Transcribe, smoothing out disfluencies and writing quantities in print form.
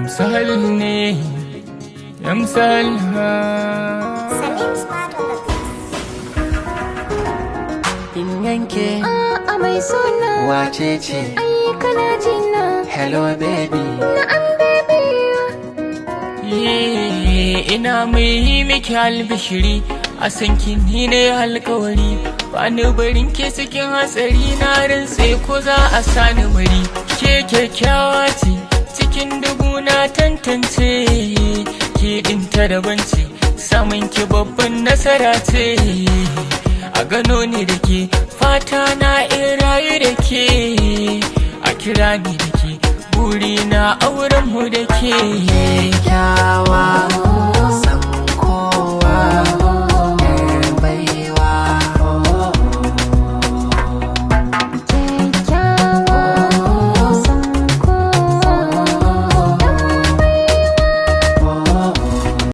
Salim ne, Salim. Salim's part of the piece. In yanke Mai suna wace ce? ai kana jina. Hello baby. Na'am baby. Ina mai miki albishiri, a sanki ni ne alkawari, ba ni barin ke cikin hatsari, na rantse ko za a sani mari. Ke kyakkyawa ce cikin dubu na tantance, ke ɗinta daban ce, samun ki babban nasara ce. A gano ni da ke, fata na in rayu da ke, a kira ni da ke, buri na auren mu da ke. Kyakkyawa san kowa